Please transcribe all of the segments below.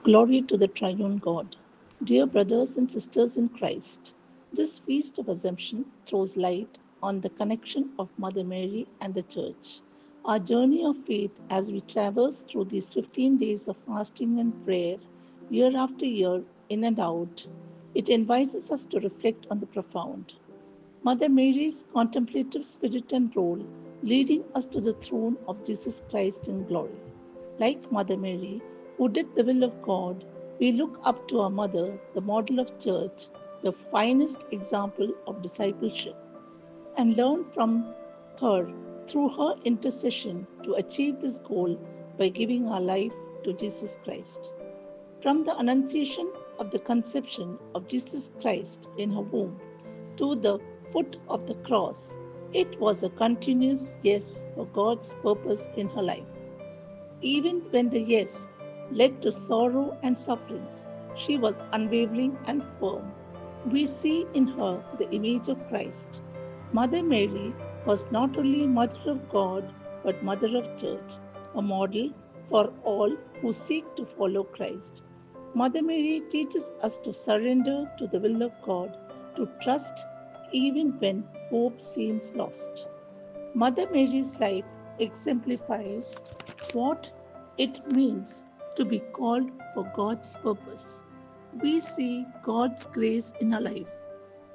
Glory to the triune God. Dear brothers and sisters in Christ, this feast of Assumption throws light on the connection of Mother Mary and the Church. Our journey of faith as we traverse through these 15 days of fasting and prayer, year after year, in and out, it invites us to reflect on the profound. Mother Mary's contemplative spirit and role leading us to the throne of Jesus Christ in glory. Like Mother Mary, who did the will of God, we look up to our mother, the model of church, the finest example of discipleship, and learn from her through her intercession to achieve this goal by giving our life to Jesus Christ. From the annunciation of the conception of Jesus Christ in her womb to the foot of the cross, it was a continuous yes for God's purpose in her life. Even when the yes led to sorrow and sufferings, she was unwavering and firm. We see in her the image of Christ. Mother Mary was not only Mother of God but Mother of Church, a model for all who seek to follow Christ. Mother Mary teaches us to surrender to the will of God, to trust even when hope seems lost. Mother Mary's life exemplifies what it means to be called for God's purpose. We see God's grace in her life.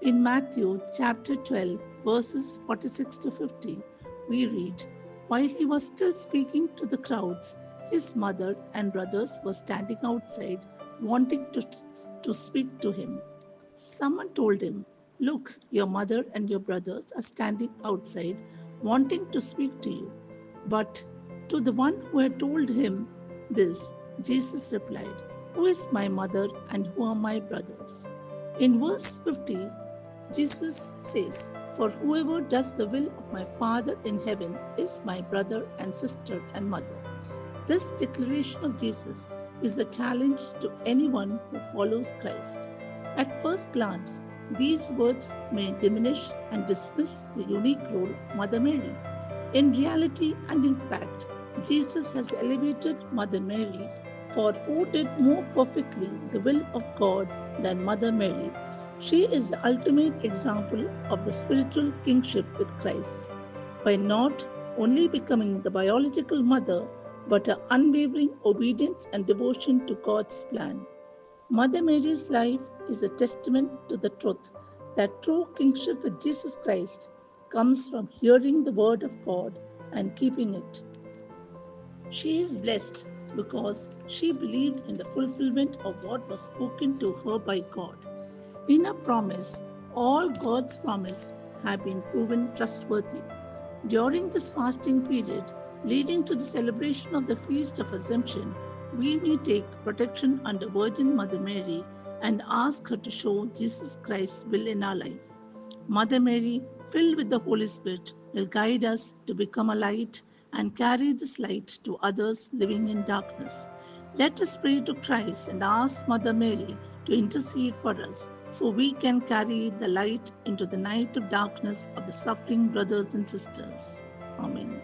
In Matthew chapter 12, verses 46 to 50, we read, while he was still speaking to the crowds, his mother and brothers were standing outside, wanting to speak to him. Someone told him, look, your mother and your brothers are standing outside, wanting to speak to you. But to the one who had told him this, Jesus replied, who is my mother and who are my brothers? In verse 50, Jesus says, for whoever does the will of my Father in heaven is my brother and sister and mother. This declaration of Jesus is a challenge to anyone who follows Christ. At first glance, these words may diminish and dismiss the unique role of Mother Mary. In reality and in fact, Jesus has elevated Mother Mary, for who did more perfectly the will of God than Mother Mary? She is the ultimate example of the spiritual kingship with Christ. By not only becoming the biological mother, but her unwavering obedience and devotion to God's plan. Mother Mary's life is a testament to the truth that true kingship with Jesus Christ comes from hearing the word of God and keeping it. She is blessed because she believed in the fulfillment of what was spoken to her by God. In her promise, all God's promises have been proven trustworthy. During this fasting period, leading to the celebration of the Feast of Assumption, we may take protection under Virgin Mother Mary and ask her to show Jesus Christ's will in our life. Mother Mary, filled with the Holy Spirit, will guide us to become a light and carry this light to others living in darkness. Let us pray to Christ and ask Mother Mary to intercede for us so we can carry the light into the night of darkness of the suffering brothers and sisters. Amen.